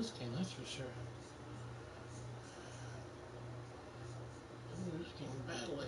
this game, that's for sure. Lose this game badly.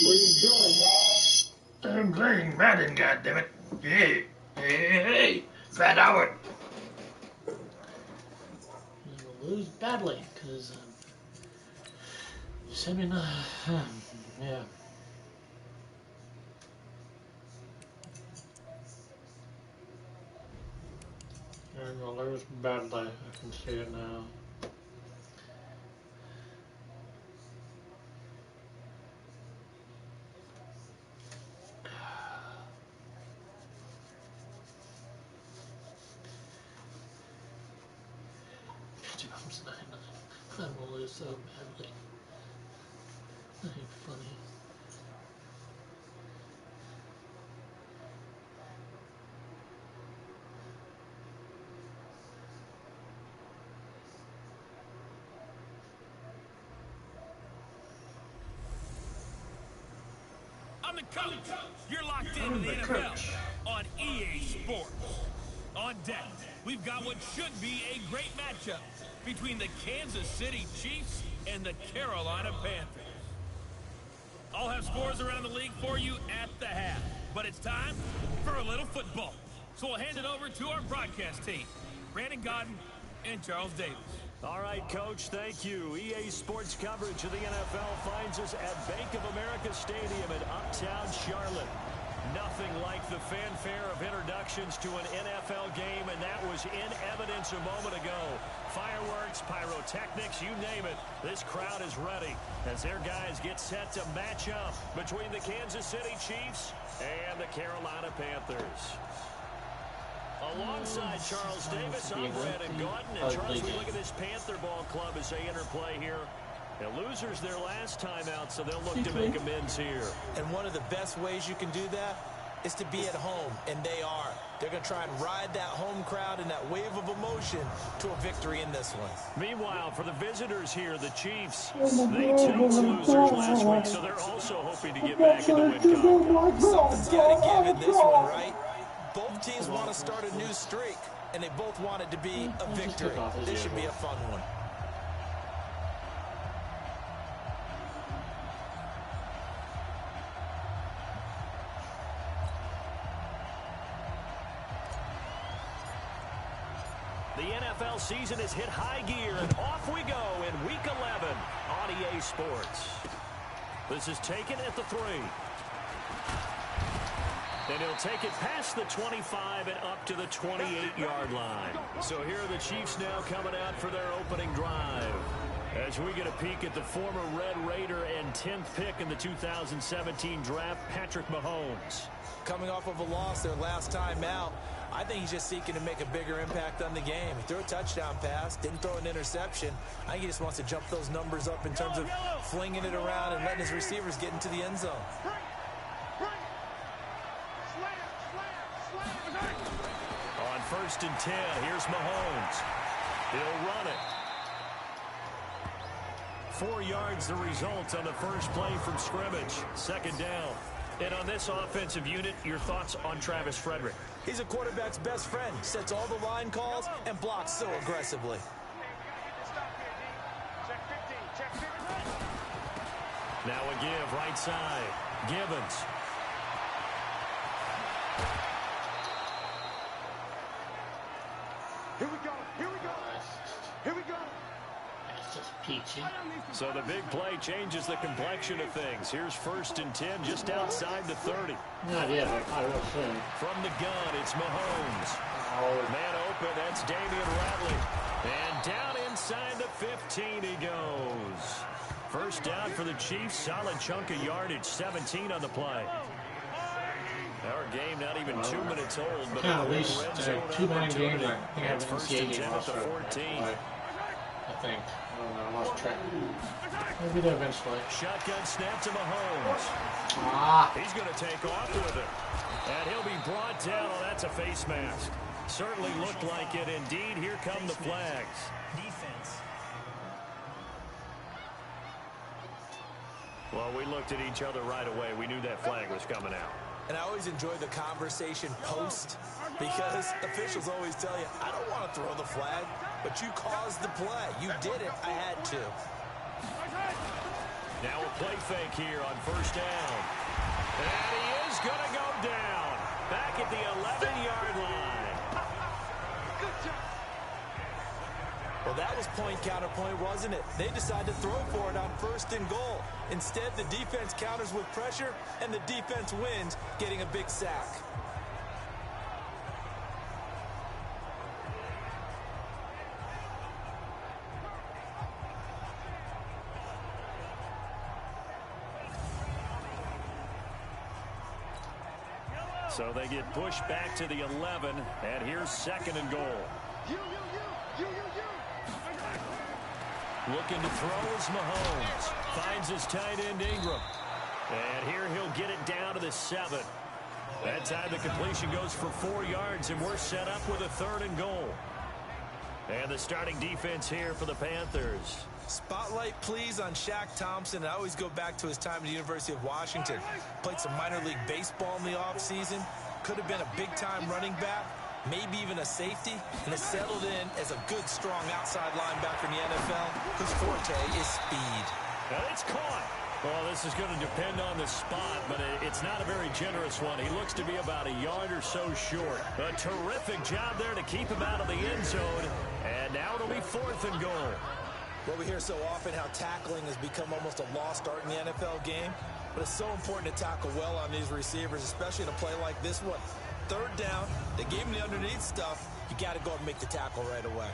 What are you doing, man? I'm playing Madden, goddammit. Hey, hey, Fat Howard. We'll lose badly, because, yeah. I'm gonna lose badly, I can see it now. I'm gonna lose so badly. That ain't funny. I'm the coach. You're locked into the NFL on EA Sports. On deck, we've got what should be a great matchup between the Kansas City Chiefs and the Carolina Panthers. I'll have scores around the league for you at the half, but it's time for a little football. So we'll hand it over to our broadcast team, Brandon Godden and Charles Davis. All right, Coach, thank you. EA Sports coverage of the NFL finds us at Bank of America Stadium in Uptown Charlotte. Nothing like the fanfare of introductions to an NFL game, and that was in evidence a moment ago. Fireworks, pyrotechnics, you name it. This crowd is ready as their guys get set to match up between the Kansas City Chiefs and the Carolina Panthers. Alongside Charles Davis, I'm Brandon Godden. And Charles, we look at this Panther ball club as they interplay here. The losers their last time out, so they'll look to make amends here. And one of the best ways you can do that is to be at home, and they are. They're going to try and ride that home crowd and that wave of emotion to a victory in this one. Meanwhile, for the visitors here, the Chiefs, they too were losers last week, so they're also hoping to get back in the win column. Something's got to give in this one, right? Both teams want to start a new streak, and they both want it to be a victory. This should be a fun one. The NFL season has hit high gear, and off we go in Week 11 on EA Sports. This is taken at the 3. And he'll take it past the 25 and up to the 28-yard line. So here are the Chiefs now coming out for their opening drive. As we get a peek at the former Red Raider and 10th pick in the 2017 draft, Patrick Mahomes. Coming off of a loss their last time out, I think he's just seeking to make a bigger impact on the game. He threw a touchdown pass, didn't throw an interception. I think he just wants to jump those numbers up in terms of flinging it around and letting his receivers get into the end zone. On 1st and 10, here's Mahomes. He'll run it. 4 yards the result on the first play from scrimmage. 2nd down. And on this offensive unit, your thoughts on Travis Frederick? He's a quarterback's best friend. Sets all the line calls and blocks so aggressively. Now a give, right side. Gibbons. Here we go. Here we go. Here we go. That's just Peachy. So the big play changes the complexion of things. Here's 1st and 10 just outside the 30. Not yet, I will soon. From the gun, it's Mahomes. Oh. Man open, that's Damian Ratley. And down inside the 15 he goes. First down for the Chiefs, solid chunk of yardage, 17 on the play. Our game not even 2 minutes old, but At least 2 minute games. I think I have an first and NCAA 10 game at the also. 14. I think. I don't know. I lost track. Maybe they'll eventually. Shotgun snap to Mahomes. Ah. He's going to take off with it. And he'll be brought down. Oh, that's a face mask. Certainly looked like it. Indeed, here come the flags. Defense. Well, we looked at each other right away. We knew that flag was coming out. And I always enjoy the conversation post because officials always tell you, I don't want to throw the flag, but you caused the play. You did it. I had to. Now a play fake here on first down. And he is going to go down. Back at the 11-yard line. Well, that was point counterpoint, wasn't it? They decided to throw for it on 1st and goal. Instead, the defense counters with pressure, and the defense wins, getting a big sack. So they get pushed back to the 11, and here's 2nd and goal. Looking to throw is Mahomes. Finds his tight end Ingram. And here he'll get it down to the 7. That time the completion goes for 4 yards, and we're set up with a 3rd and goal. And the starting defense here for the Panthers. Spotlight, please, on Shaq Thompson. I always go back to his time at the University of Washington. Played some minor league baseball in the offseason. Could have been a big-time running back, maybe even a safety, and has settled in as a good, strong outside linebacker in the NFL whose forte is speed. And it's caught. Well, this is going to depend on the spot, but it's not a very generous one. He looks to be about a yard or so short. A terrific job there to keep him out of the end zone. And now it'll be 4th and goal. Well, we hear so often how tackling has become almost a lost art in the NFL game, but it's so important to tackle well on these receivers, especially in a play like this one. 3rd down, they gave him the underneath stuff. You got to go and make the tackle right away.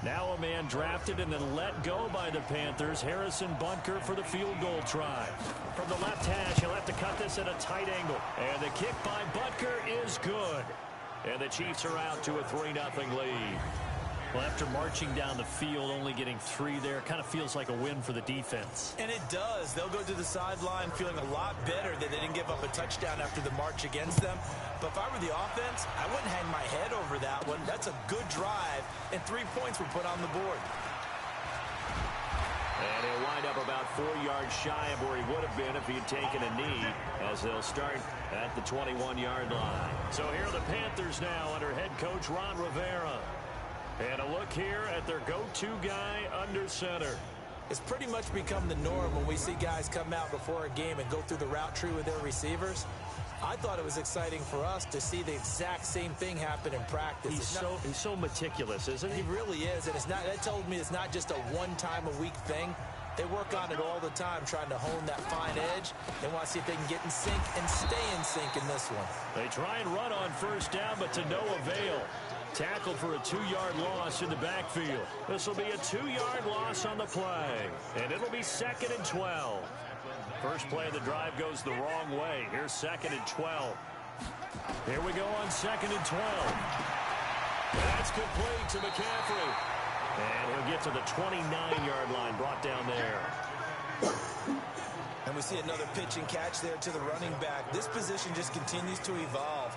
Now a man drafted and then let go by the Panthers, Harrison Butker, for the field goal try. From the left hash, he'll have to cut this at a tight angle. And the kick by Butker is good. And the Chiefs are out to a 3-0 lead. Well, after marching down the field, only getting 3 there, kind of feels like a win for the defense. And it does. They'll go to the sideline feeling a lot better that they didn't give up a touchdown after the march against them. But if I were the offense, I wouldn't hang my head over that one. That's a good drive, and 3 points were put on the board. And he'll wind up about 4 yards shy of where he would have been if he had taken a knee, as they'll start at the 21-yard line. So here are the Panthers now under head coach Ron Rivera. And a look here at their go-to guy under center. It's pretty much become the norm when we see guys come out before a game and go through the route tree with their receivers. I thought it was exciting for us to see the exact same thing happen in practice. He's so meticulous, isn't he? He really is, and that told me it's not just a one-time-a-week thing. They work on it all the time, trying to hone that fine edge. They want to see if they can get in sync and stay in sync in this one. They try and run on 1st down, but to no avail. Tackled for a 2-yard loss in the backfield. This will be a 2-yard loss on the play. And it'll be 2nd and 12. First play of the drive goes the wrong way. Here's 2nd and 12. Here we go on 2nd and 12. That's complete to McCaffrey. And he'll get to the 29-yard line, brought down there. And we see another pitch and catch there to the running back. This position just continues to evolve.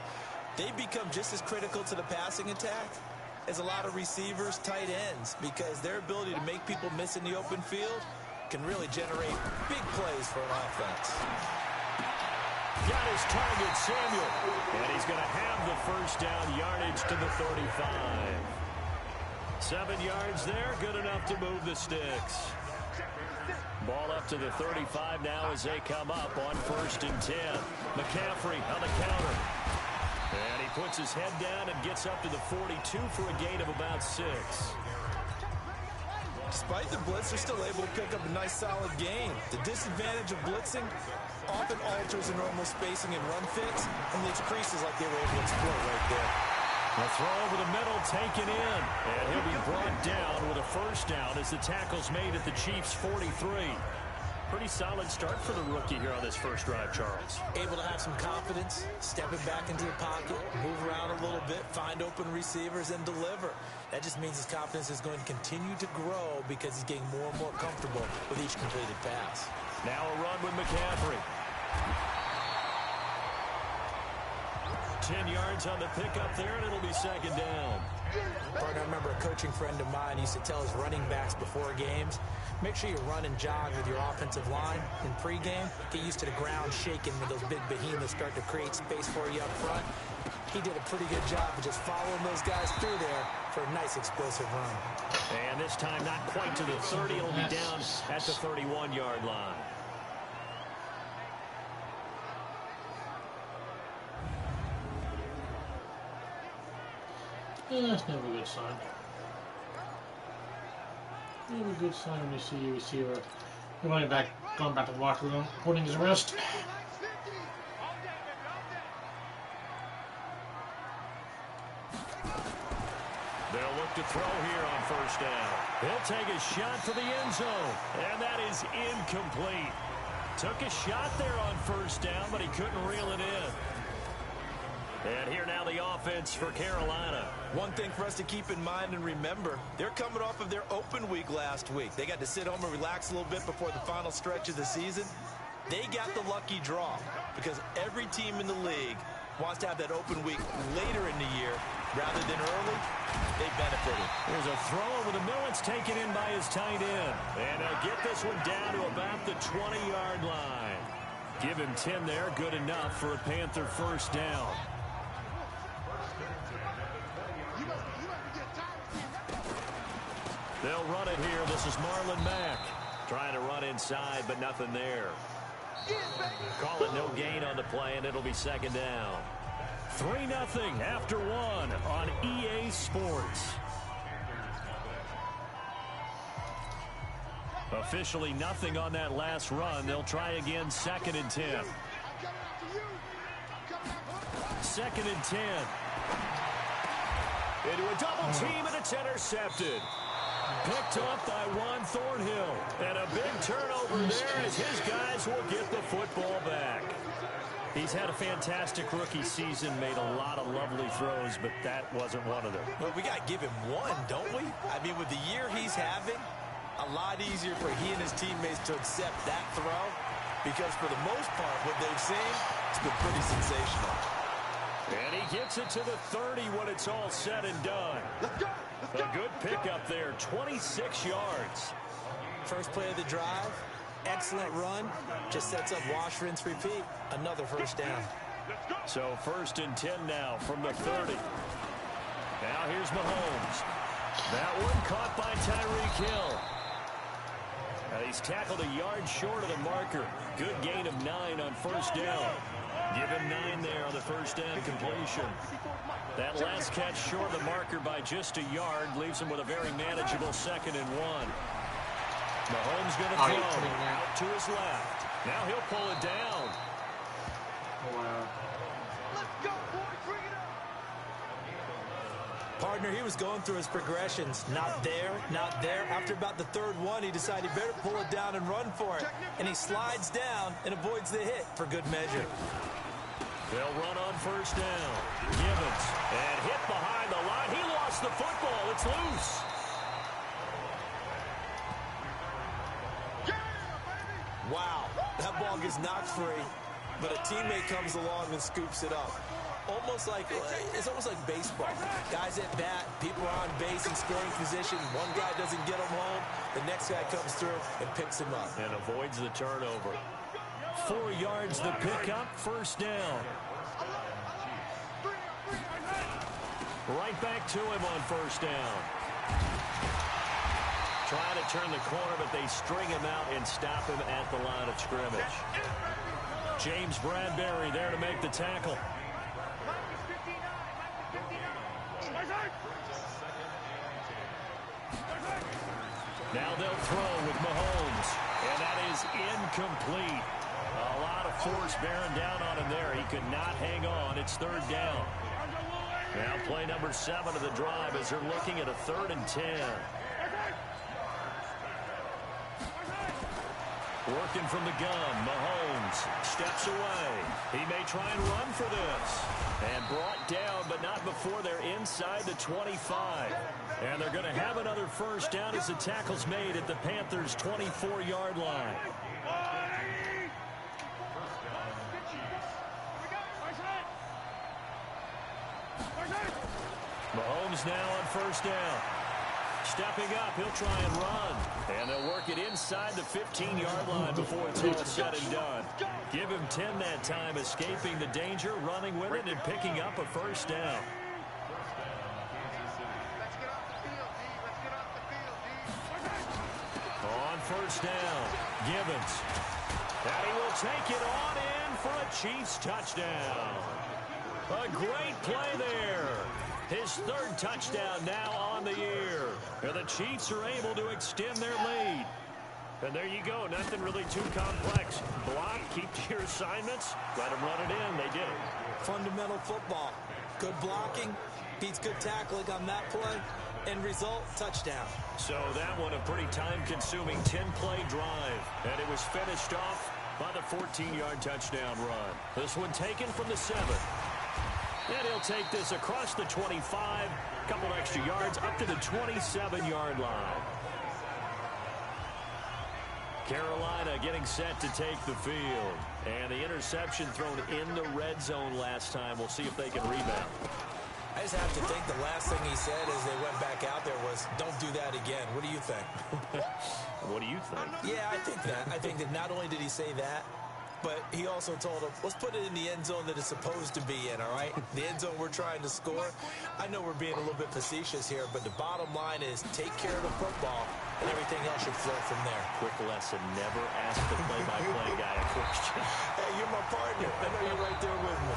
They become just as critical to the passing attack as a lot of receivers, tight ends, because their ability to make people miss in the open field can really generate big plays for an offense. Got his target, Samuel. And he's going to have the 1st down, yardage to the 35. 7 yards there, good enough to move the sticks. Ball up to the 35 now as they come up on 1st and 10. McCaffrey on the counter. And he puts his head down and gets up to the 42 for a gain of about 6. Despite the blitz, they're still able to pick up a nice, solid gain. The disadvantage of blitzing often alters the normal spacing and run fits and leaves creases like they were able to exploit right there. A throw over the middle taken in, and he'll be brought down with a first down as the tackle's made at the Chiefs' 43. Pretty solid start for the rookie here on this first drive, Charles. Able to have some confidence, stepping back into the pocket, move around a little bit, find open receivers, and deliver. That just means his confidence is going to continue to grow because he's getting more and more comfortable with each completed pass. Now a run with McCaffrey. 10 yards on the pickup there, and it'll be second down. Partner, I remember a coaching friend of mine used to tell his running backs before games, make sure you run and jog with your offensive line in pregame. Get used to the ground shaking when those big behemoths start to create space for you up front. He did a pretty good job of just following those guys through there for a nice explosive run. And this time not quite to the 30. It'll be down at the 31-yard line. Yeah, that's never a good sign. Never a good sign when you see your receiver going back to the locker room, holding his wrist. They'll look to throw here on first down. He'll take a shot for the end zone, and that is incomplete. Took a shot there on first down, but he couldn't reel it in. And here now the offense for Carolina. One thing for us to keep in mind and remember, they're coming off of their open week last week. They got to sit home and relax a little bit before the final stretch of the season. They got the lucky draw because every team in the league wants to have that open week later in the year rather than early. They benefited. There's a throw over the middle. It's taken in by his tight end. And they'll get this one down to about the 20-yard line. Give him 10 there. Good enough for a Panther first down. They'll run it here. This is Marlon Mack. Trying to run inside, but nothing there. Call it no gain on the play, and it'll be second down. 3-0 after one on EA Sports. Officially nothing on that last run. They'll try again, 2nd and 10. 2nd and 10. Into a double team, and it's intercepted. Picked up by Juan Thornhill. And a big turnover there as his guys will get the football back. He's had a fantastic rookie season, made a lot of lovely throws, but that wasn't one of them. Well, we got to give him one, don't we? I mean, with the year he's having, a lot easier for he and his teammates to accept that throw because for the most part, what they've seen, it's been pretty sensational. And he gets it to the 30 when it's all said and done. A good pickup there, 26 yards. First play of the drive, excellent run, just sets up wash, rinse, repeat. Another first down. So 1st and 10 now from the 30. Now here's Mahomes. That one caught by Tyreek Hill. He's tackled a yard short of the marker. Good gain of 9 on first down. Give him 9 there on the first down completion. That last catch short of the marker by just a yard leaves him with a very manageable 2nd and 1. Mahomes going to throw out to his left. Now he'll pull it down. Wow. Partner, he was going through his progressions. Not there, not there. After about the 3rd one, he decided he better pull it down and run for it. And he slides down and avoids the hit for good measure. They'll run on first down. Gibbons. And hit behind the line. He lost the football. It's loose. Wow. That ball gets knocked free, but a teammate comes along and scoops it up. It's almost like baseball. Guys at bat, people are on base in scoring position. One guy doesn't get him home. The next guy comes through and picks him up. And avoids the turnover. 4 yards the pickup, first down. Right back to him on first down. Trying to turn the corner, but they string him out and stop him at the line of scrimmage. James Bradbury there to make the tackle. Now they'll throw with Mahomes. And that is incomplete. A lot of force bearing down on him there. He could not hang on. It's third down. Now play number 7 of the drive as they're looking at a 3rd and 10. Working from the gun, Mahomes steps away. He may try and run for this. And brought down, but not before they're inside the 25. And they're going to have another first down as the tackle's made at the Panthers' 24-yard line. Mahomes now on first down. Stepping up, he'll try and run. And they'll work it inside the 15-yard line before it's all said and done. Give him 10 that time, escaping the danger, running with it, and picking up a first down. On first down, Gibbons. And he will take it on in for a Chiefs touchdown. A great play there. His 3rd touchdown now on the year. And the Chiefs are able to extend their lead. And there you go. Nothing really too complex. Block, keep to your assignments, let them run it in. They did it. Fundamental football. Good blocking, beats good tackling on that play. End result, touchdown. So that one a pretty time-consuming 10-play drive. And it was finished off by the 14-yard touchdown run. This one taken from the 7. And he'll take this across the 25, a couple extra yards, up to the 27-yard line. Carolina getting set to take the field. And the interception thrown in the red zone last time. We'll see if they can rebound. I just have to think the last thing he said as they went back out there was, don't do that again. What do you think? What do you think? Yeah, I think that. I think that not only did he say that, but he also told him, let's put it in the end zone that it's supposed to be in, all right? The end zone we're trying to score. I know we're being a little bit facetious here, but the bottom line is take care of the football, and everything else should flow from there. Quick lesson, never ask the play-by-play guy a question. Hey, you're my partner. I know you're right there with me.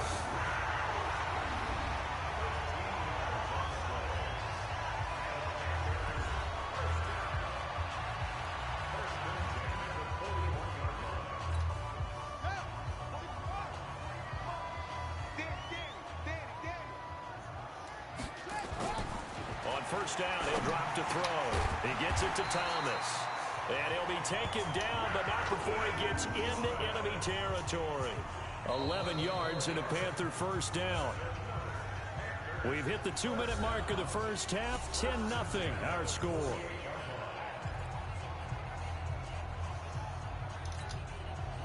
First down, he'll drop to throw. He gets it to Thomas. And he'll be taken down, but not before he gets into enemy territory. 11 yards and a Panther first down. We've hit the 2-minute mark of the first half. 10-0 our score.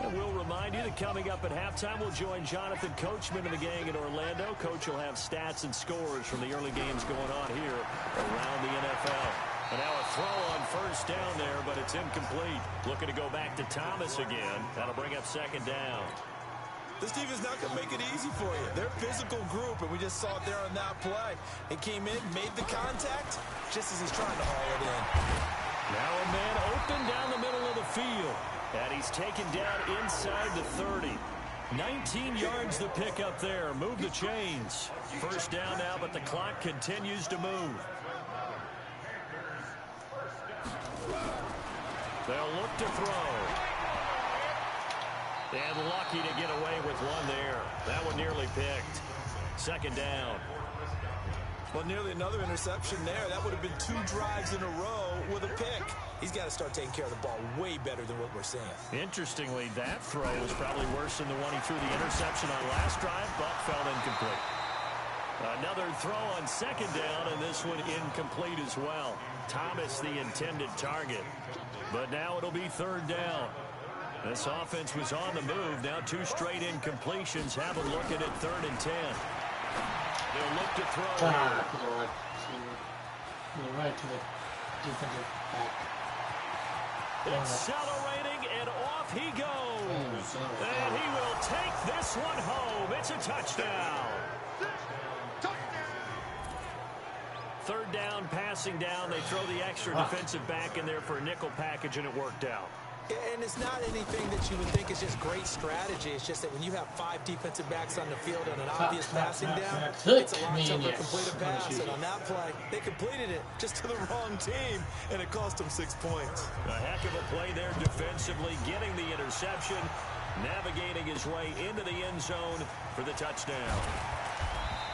And we'll remind you that coming up at halftime, we'll join Jonathan Coachman and the gang in Orlando. Coach will have stats and scores from the early games going on here around the NFL. And now a throw on first down there, but it's incomplete. Looking to go back to Thomas again. That'll bring up second down. This team is not going to make it easy for you. They're a physical group, and we just saw it there on that play. It came in, made the contact, just as he's trying to haul it in. Now a man open down the middle of the field. And he's taken down inside the 30. 19 yards the pick up there. Move the chains. First down now, but the clock continues to move. They'll look to throw. And lucky to get away with one there. That one nearly picked. Second down. Well, nearly another interception there. That would have been 2 drives in a row with a pick. He's got to start taking care of the ball way better than what we're seeing. Interestingly, that throw was probably worse than the one he threw the interception on last drive, but fell incomplete. Another throw on second down, and this one incomplete as well. Thomas the intended target. But now it'll be third down. This offense was on the move. Now 2 straight incompletions. Have a look at it, 3rd and 10. They'll look to throw. Right to the defensive back. Accelerating, and off he goes. And he will take this one home. It's a touchdown. Third down, passing down. They throw the extra defensive back in there for a nickel package, and it worked out. And it's not anything that you would think is just great strategy. It's just that when you have 5 defensive backs on the field and an obvious passing down, it's a lot tougher to complete a pass. And on that play, they completed it just to the wrong team, and it cost them 6 points. A heck of a play there defensively, getting the interception, navigating his way into the end zone for the touchdown.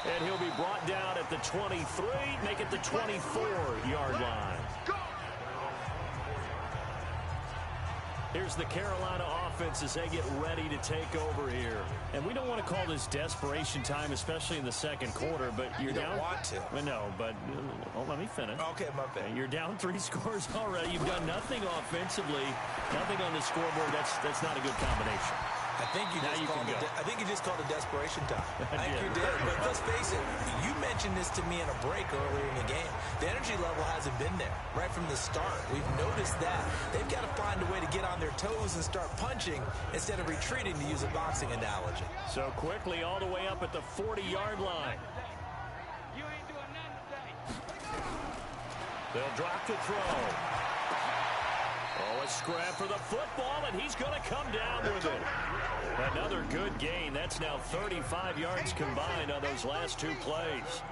And he'll be brought down at the 23, make it the 24-yard line. Here's the Carolina offense as they get ready to take over here. And we don't want to call this desperation time, especially in the second quarter, but you're down. You don't want to. Well, no, but let me finish. Okay, my bad. You're down 3 scores already. You've done nothing offensively, nothing on the scoreboard. That's not a good combination. I think you just called it desperation time. I think you did. But let's face it, you mentioned this to me in a break earlier in the game. The energy level hasn't been there right from the start. We've noticed that. They've got to find a way to get on their toes and start punching instead of retreating, to use a boxing analogy. So quickly all the way up at the 40-yard line. They'll drop to throw. Oh, a scrap for the football, and he's going to come down with it. Another good gain. That's now 35 yards combined on those last 2 plays.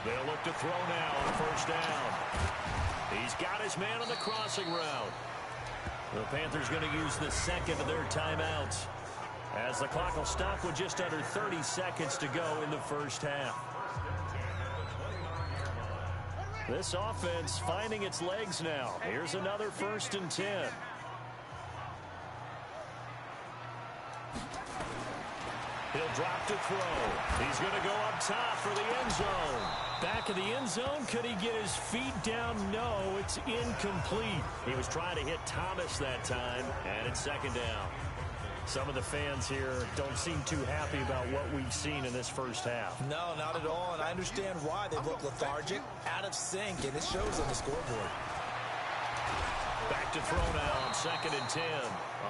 They'll look to throw now on first down. He's got his man on the crossing route. The Panthers going to use the second of their timeouts, as the clock will stop with just under 30 seconds to go in the first half. This offense finding its legs now. Here's another 1st and 10. He'll drop to throw. He's going to go up top for the end zone. Back of the end zone. Could he get his feet down? No, it's incomplete. He was trying to hit Thomas that time, and it's 2nd down. Some of the fans here don't seem too happy about what we've seen in this first half. No, not at all, and I understand why. They look lethargic, out of sync, and it shows on the scoreboard. Back to throw now on 2nd and 10.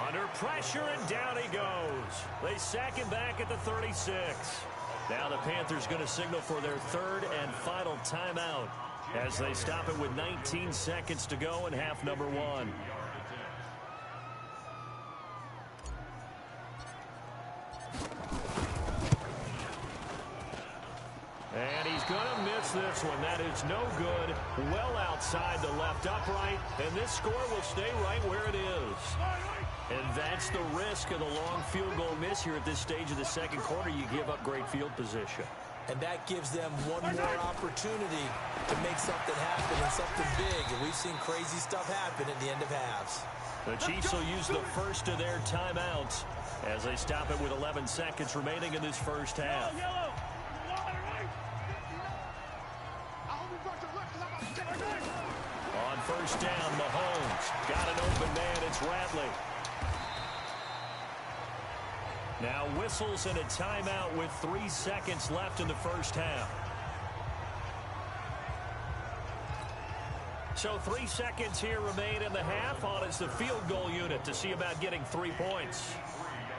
Under pressure, and down he goes. They sack him back at the 36. Now the Panthers going to signal for their 3rd and final timeout as they stop it with 19 seconds to go in half number 1. And he's going to miss this one. That is no good. Well outside the left upright. And this score will stay right where it is. And that's the risk of the long field goal miss here at this stage of the second quarter. You give up great field position. And that gives them one more opportunity to make something happen and something big. And we've seen crazy stuff happen at the end of halves. The Chiefs will use the first of their timeouts as they stop it with 11 seconds remaining in this first half. On first down, Mahomes got an open man. It's Radley. Now whistles and a timeout with 3 seconds left in the first half. So 3 seconds here remain in the half. On is the field goal unit to see about getting 3 points.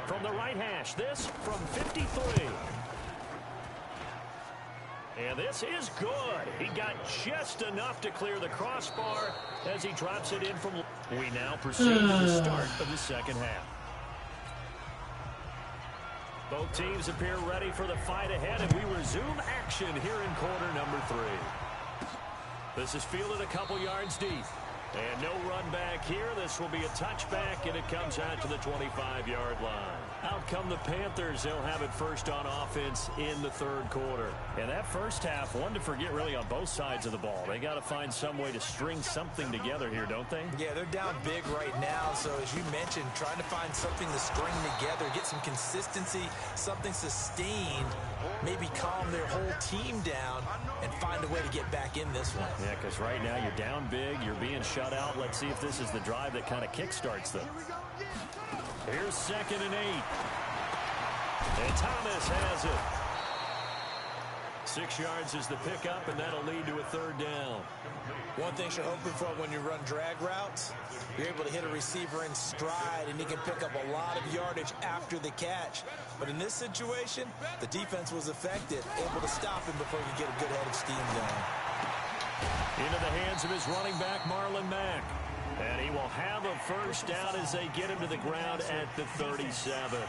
From the right hash, this from 53. And this is good. He got just enough to clear the crossbar as he drops it in from... We now proceed to the start of the second half. Both teams appear ready for the fight ahead, and we resume action here in quarter number 3. This is fielded a couple yards deep. And no run back here. This will be a touchback, and it comes out to the 25-yard line. Out come the Panthers. They'll have it first on offense in the third quarter. And that first half, one to forget really on both sides of the ball. They got to find some way to string something together here, don't they? Yeah, they're down big right now. So as you mentioned, trying to find something to string together, get some consistency, something sustained, maybe calm their whole team down and find a way to get back in this one. Yeah, because right now you're down big, you're being shut out. Let's see if this is the drive that kind of kickstarts them. Here's 2nd and 8. And Thomas has it. 6 yards is the pickup, and that'll lead to a 3rd down. One thing you're hoping for when you run drag routes, you're able to hit a receiver in stride, and he can pick up a lot of yardage after the catch. But in this situation, the defense was effective, able to stop him before he could get a good head of steam going. Into the hands of his running back, Marlon Mack. And he will have a first down as they get him to the ground at the 37.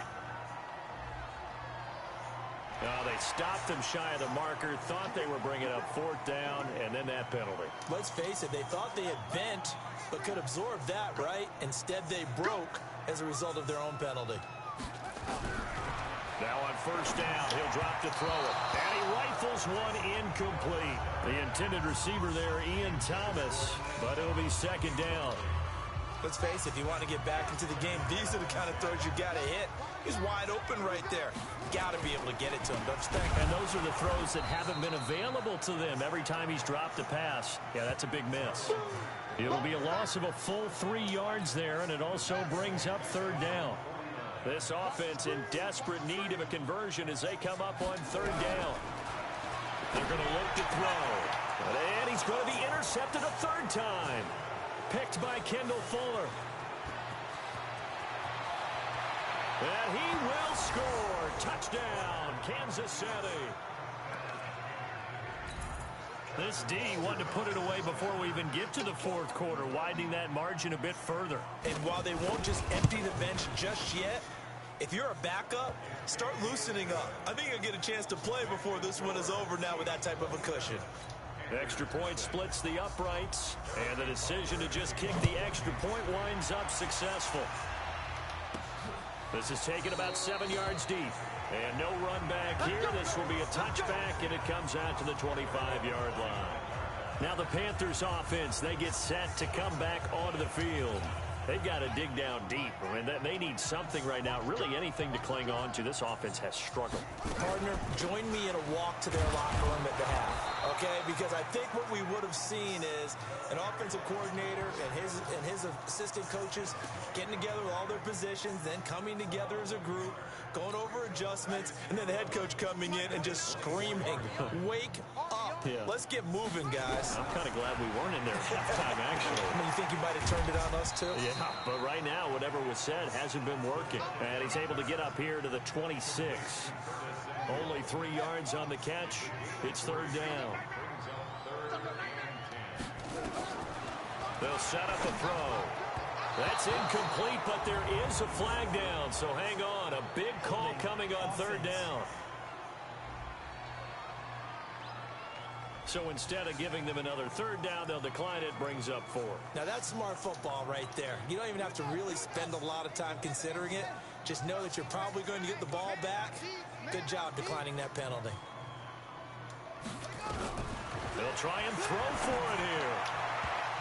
They stopped him shy of the marker, thought they were bringing up fourth down, and then that penalty. Let's face it, they thought they had bent, but could absorb that, right? Instead, they broke as a result of their own penalty. Now on first down, he'll drop to throw it. And he rifles one incomplete. The intended receiver there, Ian Thomas, but it'll be second down. Let's face it, if you want to get back into the game, these are the kind of throws you got to hit. He's wide open right there. Got to be able to get it to him, don't you think? And those are the throws that haven't been available to them every time he's dropped a pass. Yeah, that's a big miss. It'll be a loss of a full 3 yards there, and it also brings up third down. This offense in desperate need of a conversion as they come up on third down. They're going to look to throw. And he's going to be intercepted a third time. Picked by Kendall Fuller. And he will score. Touchdown, Kansas City. This D wanted to put it away before we even get to the fourth quarter, widening that margin a bit further. And while they won't just empty the bench just yet, if you're a backup, start loosening up. I think you'll get a chance to play before this one is over now with that type of a cushion. Extra point splits the uprights, and the decision to just kick the extra point winds up successful. This is taken about 7 yards deep. And no run back here. This will be a touchback, and it comes out to the 25-yard line. Now the Panthers offense, they get set to come back onto the field. They've got to dig down deep. I mean, they need something right now, really anything to cling on to. This offense has struggled. Partner, join me in a walk to their locker room at the half, okay? Because I think what we would have seen is an offensive coordinator and his assistant coaches getting together with all their positions, then coming together as a group, going over adjustments, and then the head coach coming in and just screaming, wake up. Yeah. Let's get moving, guys. I'm kind of glad we weren't in there at halftime, actually. I mean, you think you might have turned it on us, too? Yeah, but right now, whatever was said hasn't been working. And he's able to get up here to the 26. Only 3 yards on the catch. It's third down. They'll set up a throw. That's incomplete, but there is a flag down. So hang on. A big call coming on third down. So instead of giving them another third down, they'll decline it, brings up 4. Now that's smart football right there. You don't even have to really spend a lot of time considering it. Just know that you're probably going to get the ball back. Good job declining that penalty. They'll try and throw for it here.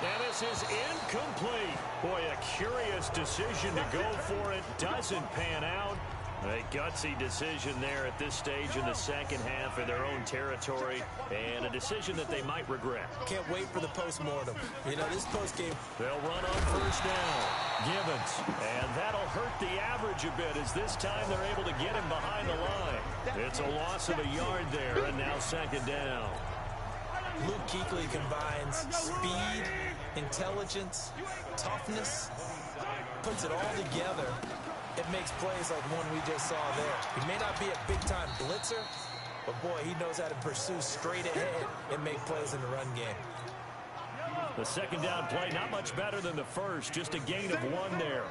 And this is incomplete. Boy, a curious decision to go for it. Doesn't pan out. A gutsy decision there at this stage in the second half in their own territory, and a decision that they might regret. Can't wait for the post-mortem. You know, this post-game. They'll run on first down. Gibbons, and that'll hurt the average a bit as this time they're able to get him behind the line. It's a loss of a yard there, and now second down. Luke Kuechly combines speed, intelligence, toughness, puts it all together. It makes plays like one we just saw there. He may not be a big-time blitzer, but boy, he knows how to pursue straight ahead and make plays in the run game. The second down play, not much better than the first, just a gain of 1 there.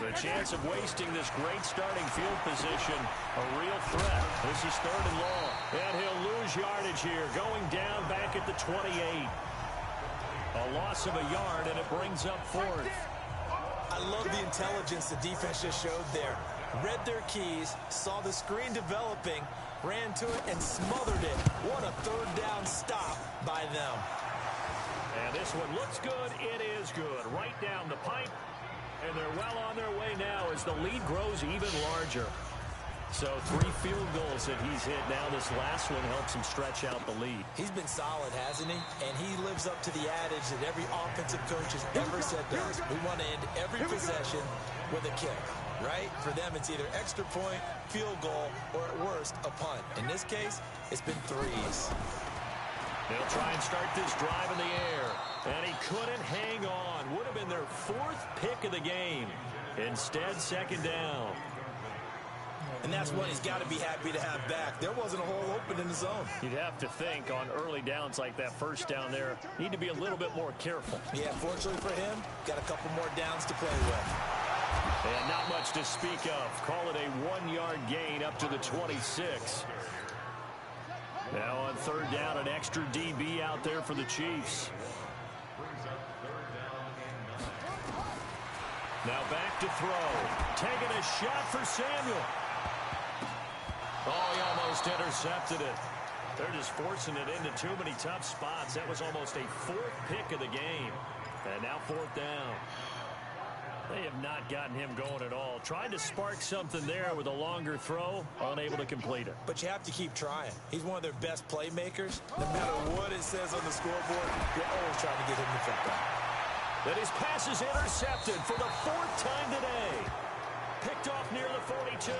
The chance of wasting this great starting field position, a real threat. This is third and long. And he'll lose yardage here, going down back at the 28. A loss of a yard, and it brings up 4th. I love the intelligence the defense just showed there. Read their keys, saw the screen developing, ran to it, and smothered it. What a third down stop by them. And this one looks good. It is good. Right down the pipe. And they're well on their way now as the lead grows even larger. So 3 field goals that he's hit now. This last one helps him stretch out the lead. He's been solid, hasn't he? And he lives up to the adage that every offensive coach has ever said does. We want to end every possession with a kick, right? For them, it's either extra point, field goal, or at worst, a punt. In this case, it's been 3s. They'll try and start this drive in the air. And he couldn't hang on. Would have been their 4th pick of the game. Instead, second down. And that's one he's got to be happy to have back. There wasn't a hole open in the zone. You'd have to think on early downs like that first down there, need to be a little bit more careful. Yeah, fortunately for him, got a couple more downs to play with. And not much to speak of. Call it a 1-yard gain up to the 26. Now on third down, an extra DB out there for the Chiefs. Now back to throw. Taking a shot for Samuel. Oh, he almost intercepted it. They're just forcing it into too many tough spots. That was almost a 4th pick of the game. And now 4th down. They have not gotten him going at all. Tried to spark something there with a longer throw, unable to complete it. But you have to keep trying. He's one of their best playmakers. No matter what it says on the scoreboard, you're always trying to get him the football. And his pass is intercepted for the 4th time today. Picked off near the 42.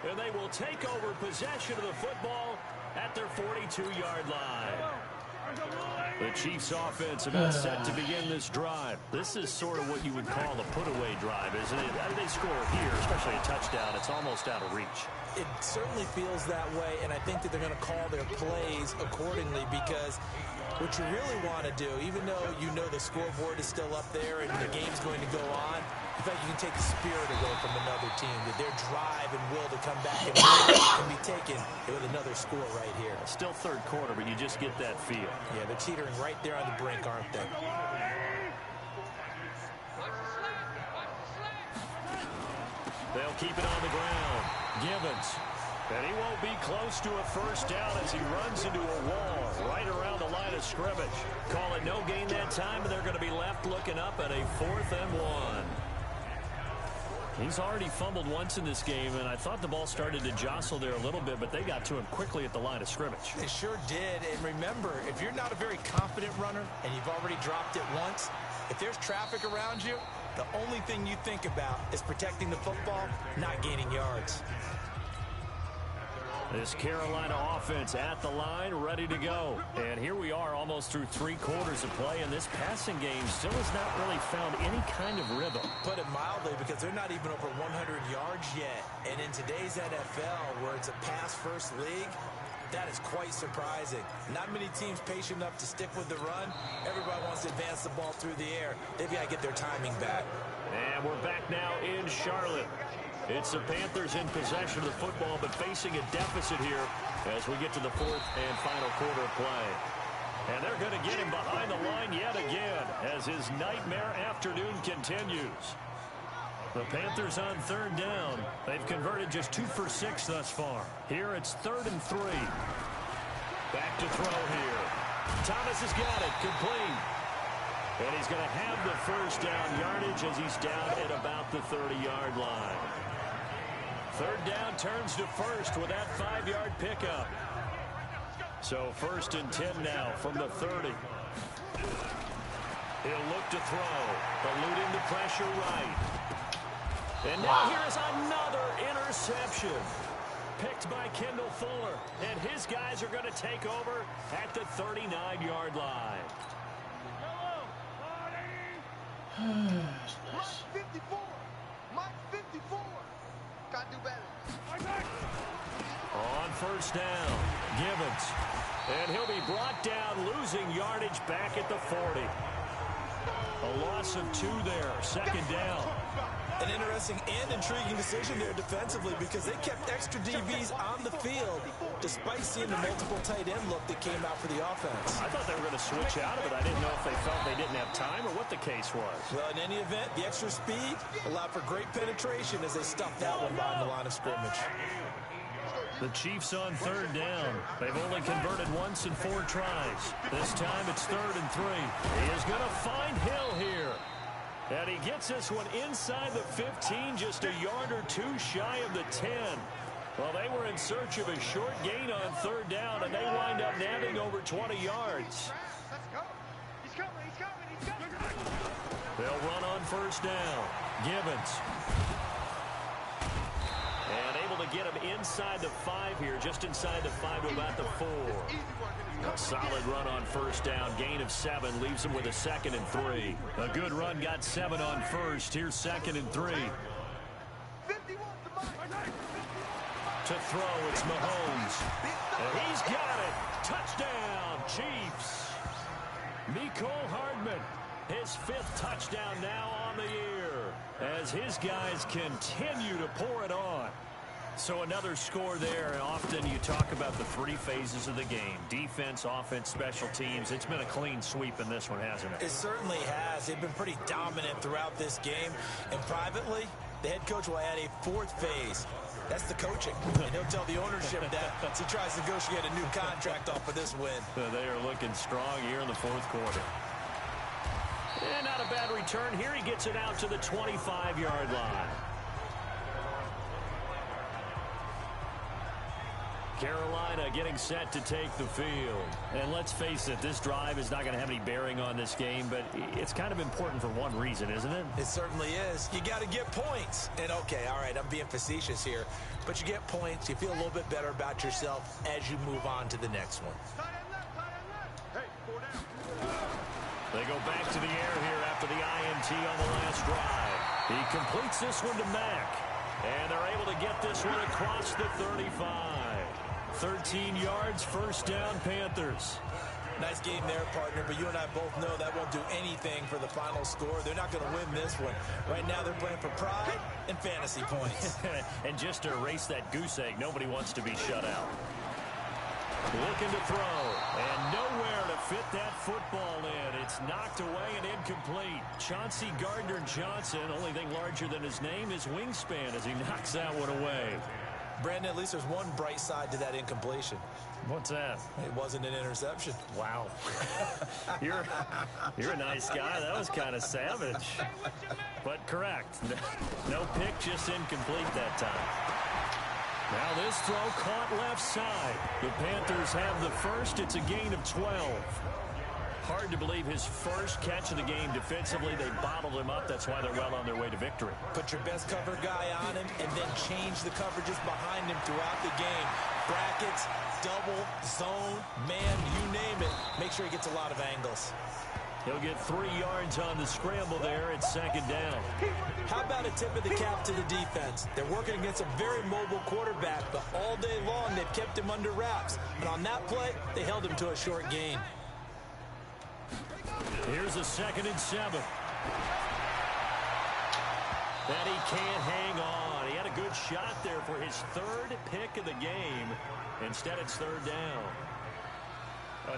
And they will take over possession of the football at their 42-yard line. The Chiefs offense about set to begin this drive. This is sort of what you would call a put-away drive, isn't it? They score here, especially a touchdown. It's almost out of reach. It certainly feels that way, and I think that they're going to call their plays accordingly because what you really want to do, even though you know the scoreboard is still up there and the game's going to go on, in fact, you can take the spirit away from another team, that their drive and will to come back and win can be taken with another score right here. Still third quarter, but you just get that feel. Yeah, they're teetering right there on the brink, aren't they? They'll keep it on the ground. Gibbons. And he won't be close to a first down as he runs into a wall right around the line of scrimmage. Call it no gain that time, and they're going to be left looking up at a 4th and 1. He's already fumbled once in this game, and I thought the ball started to jostle there a little bit, but they got to him quickly at the line of scrimmage. They sure did, and remember, if you're not a very confident runner and you've already dropped it once, if there's traffic around you, the only thing you think about is protecting the football, not gaining yards. This Carolina offense at the line, ready to go. And here we are almost through 3 quarters of play, and this passing game still has not really found any kind of rhythm. Put it mildly, because they're not even over 100 yards yet. And in today's NFL, where it's a pass-first league, that is quite surprising. Not many teams patient enough to stick with the run. Everybody wants to advance the ball through the air. They've got to get their timing back. And we're back now in Charlotte. It's the Panthers in possession of the football, but facing a deficit here as we get to the 4th and final quarter of play. And they're going to get him behind the line yet again as his nightmare afternoon continues. The Panthers on third down. They've converted just 2 for 6 thus far. Here it's 3rd and 3. Back to throw here. Thomas has got it, complete. And he's going to have the first down yardage as he's down at about the 30-yard line. Third down turns to first with that 5-yard pickup. So 1st and 10 now from the 30. He'll look to throw. Eluding the pressure right. And now here's another interception. Picked by Kendall Fuller. And his guys are going to take over at the 39-yard line. Mike 54. Mike 54. Gotta do better. On first down, Gibbons. And he'll be brought down, losing yardage back at the 40. A loss of 2 there, 2nd down. An interesting and intriguing decision there defensively because they kept extra DBs on the field despite seeing the multiple tight end look that came out for the offense. I thought they were going to switch out of it. I didn't know if they felt they didn't have time or what the case was. Well, in any event, the extra speed allowed for great penetration as they stuffed that one behind the line of scrimmage. The Chiefs on third down. They've only converted once in 4 tries. This time it's 3rd and 3. He is going to find Hill here. And he gets this one inside the 15, just a yard or 2 shy of the 10. Well, they were in search of a short gain on third down, and they wind up nabbing over 20 yards. Let's go. He's coming. He's coming. He's coming. They'll run on first down. Gibbons. And able to get him inside the 5 here, just inside the 5 to about the 4. A solid run on first down, gain of 7, leaves him with a 2nd and 3. A good run, got 7 on first. Here's 2nd and 3. To throw, it's Mahomes. And he's got it. Touchdown, Chiefs. Mecole Hardman, his 5th touchdown now on the year, as his guys continue to pour it on. So another score there, and often you talk about the 3 phases of the game. Defense, offense, special teams. It's been a clean sweep in this one, hasn't it? It certainly has. They've been pretty dominant throughout this game. And privately, the head coach will add a 4th phase. That's the coaching. And he'll tell the ownership that as he tries to negotiate a new contract off of this win. They are looking strong here in the 4th quarter. And not a bad return here. He gets it out to the 25-yard line. Carolina getting set to take the field. And let's face it, this drive is not going to have any bearing on this game, but it's kind of important for one reason, isn't it? It certainly is. You got to get points. And okay, all right, I'm being facetious here, but you get points, you feel a little bit better about yourself as you move on to the next one. They go back to the air here after the INT on the last drive. He completes this one to Mack, and they're able to get this one across the 35. 13 yards, first down, Panthers. Nice game there, partner, but you and I both know that won't do anything for the final score. They're not going to win this one. Right now they're playing for pride and fantasy points. And just to erase that goose egg, nobody wants to be shut out. Looking to throw, and nowhere to fit that football in. It's knocked away and incomplete. Chauncey Gardner-Johnson, only thing larger than his name is wingspan as he knocks that one away. Brandon, at least there's one bright side to that incompletion. What's that? It wasn't an interception. Wow. You're a nice guy. That was kind of savage. But correct. No pick, just incomplete that time. Now this throw caught left side. The Panthers have the first. It's a gain of 12. Hard to believe his first catch of the game defensively. They bottled him up. That's why they're well on their way to victory. Put your best cover guy on him and then change the coverages behind him throughout the game. Brackets, double, zone, man, you name it. Make sure he gets a lot of angles. He'll get 3 yards on the scramble there. It's second down. How about a tip of the cap to the defense? They're working against a very mobile quarterback, but all day long they've kept him under wraps. And on that play, they held him to a short gain. Here's a 2nd and 7. And he can't hang on. He had a good shot there for his 3rd pick of the game. Instead, it's 3rd down.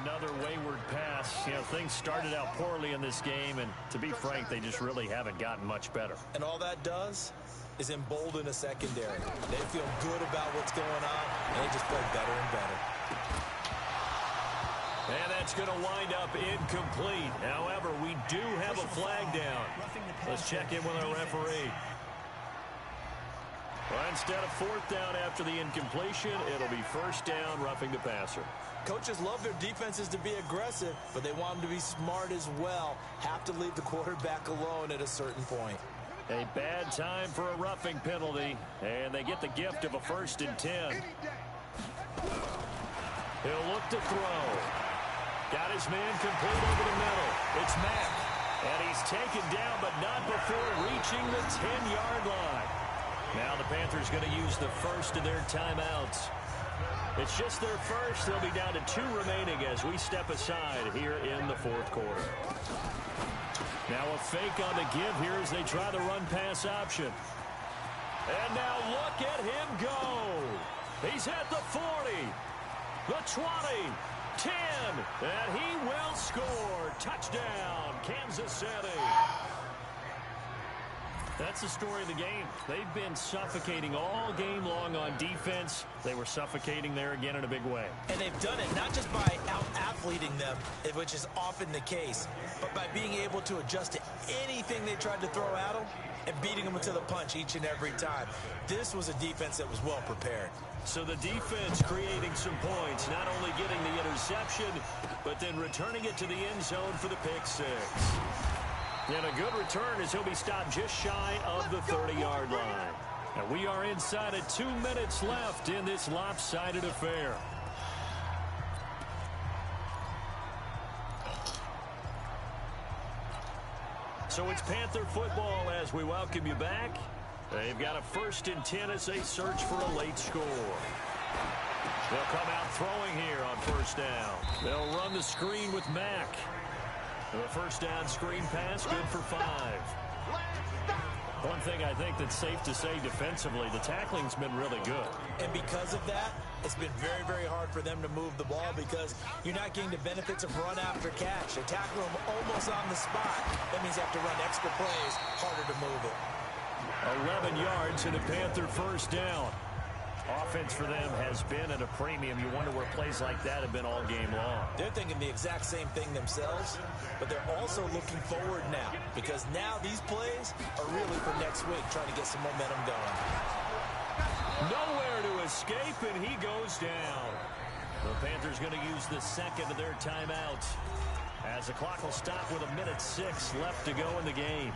Another wayward pass. You know, things started out poorly in this game, and to be frank, they just really haven't gotten much better. And all that does is embolden a secondary. They feel good about what's going on, and they just play better and better. And that's going to wind up incomplete. However, we do have a flag down. Let's check in with our referee. Well, instead of 4th down after the incompletion, it'll be 1st down, roughing the passer. Coaches love their defenses to be aggressive, but they want them to be smart as well. Have to leave the quarterback alone at a certain point. A bad time for a roughing penalty, and they get the gift of a 1st and 10. He'll look to throw. Got his man complete over the middle. It's Mack. And he's taken down, but not before reaching the 10-yard line. Now the Panthers going to use the first of their timeouts. It's just their first. They'll be down to 2 remaining as we step aside here in the 4th quarter. Now a fake on the give here as they try the run-pass option. And now look at him go. He's at the 40, the 20, 10, and he will score. Touchdown, Kansas City. That's the story of the game. They've been suffocating all game long on defense. They were suffocating there again in a big way. And they've done it not just by out-athleting them, which is often the case, but by being able to adjust to anything they tried to throw at them and beating them to the punch each and every time. This was a defense that was well prepared. So the defense creating some points, not only getting the interception, but then returning it to the end zone for the pick 6. And a good return as he'll be stopped just shy of the 30-yard line. And we are inside of 2 minutes left in this lopsided affair. So it's Panther football as we welcome you back. They've got a 1st and 10 as they search for a late score. They'll come out throwing here on 1st down. They'll run the screen with Mack. The 1st down screen pass, good for 5. One thing I think that's safe to say defensively, the tackling's been really good. And because of that, it's been very, very hard for them to move the ball because you're not getting the benefits of run after catch. They tackle them almost on the spot. That means you have to run extra plays, harder to move it. 11 yards and a Panther 1st down. Offense for them has been at a premium. You wonder where plays like that have been all game long. They're thinking the exact same thing themselves, but they're also looking forward now because now these plays are really for next week, trying to get some momentum going. Nowhere to escape, and he goes down. The Panthers going to use the 2nd of their timeout as the clock will stop with 1:06 left to go in the game.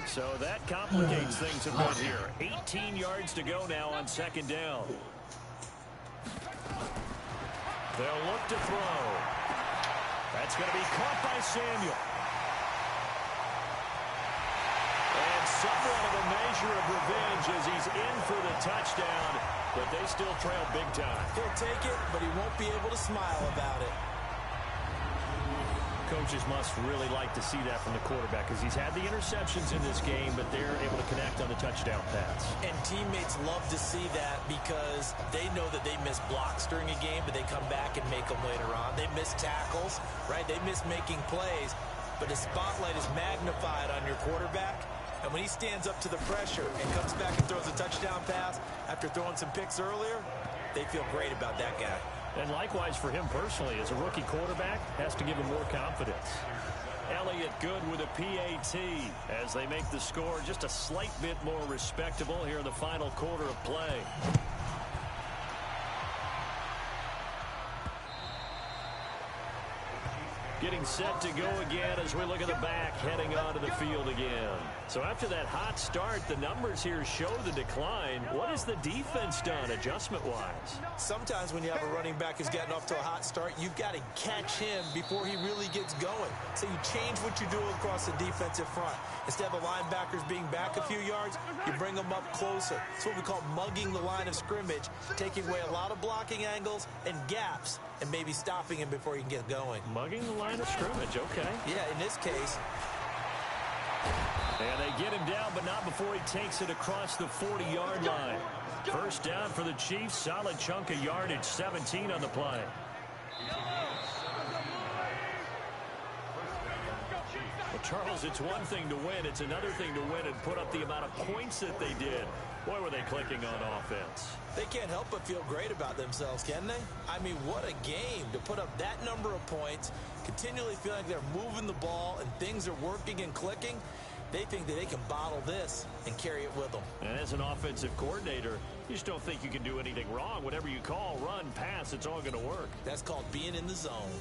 So that complicates things a bit here. 18 yards to go now on 2nd down. They'll look to throw. That's going to be caught by Samuel. And somewhat of a measure of revenge as he's in for the touchdown, but they still trail big time. He'll take it, but he won't be able to smile about it. Coaches must really like to see that from the quarterback because he's had the interceptions in this game, but they're able to connect on the touchdown pass. And teammates love to see that because they know that they miss blocks during a game, but they come back and make them later on. They miss tackles, right? They miss making plays, but the spotlight is magnified on your quarterback. And when he stands up to the pressure and comes back and throws a touchdown pass after throwing some picks earlier, they feel great about that guy. And likewise for him personally, as a rookie quarterback, has to give him more confidence. Elliott good with a PAT as they make the score just a slight bit more respectable here in the final quarter of play. Getting set to go again as we look at the back heading onto the field again. So after that hot start, the numbers here show the decline. What has the defense done adjustment-wise? Sometimes when you have a running back who's gotten off to a hot start, you've got to catch him before he really gets going. So you change what you do across the defensive front. Instead of the linebackers being back a few yards, you bring them up closer. It's what we call mugging the line of scrimmage, taking away a lot of blocking angles and gaps, and maybe stopping him before he can get going. Mugging the line of scrimmage, okay. Yeah, in this case. And they get him down, but not before he takes it across the 40-yard line. 1st down for the Chiefs. Solid chunk of yardage, 17 on the play. Well, Charles, it's one thing to win. It's another thing to win and put up the amount of points that they did. Boy, were they clicking on offense. They can't help but feel great about themselves, can they? I mean, what a game to put up that number of points, continually feel like they're moving the ball and things are working and clicking. They think that they can bottle this and carry it with them. And as an offensive coordinator, you just don't think you can do anything wrong. Whatever you call, run, pass, it's all going to work. That's called being in the zone.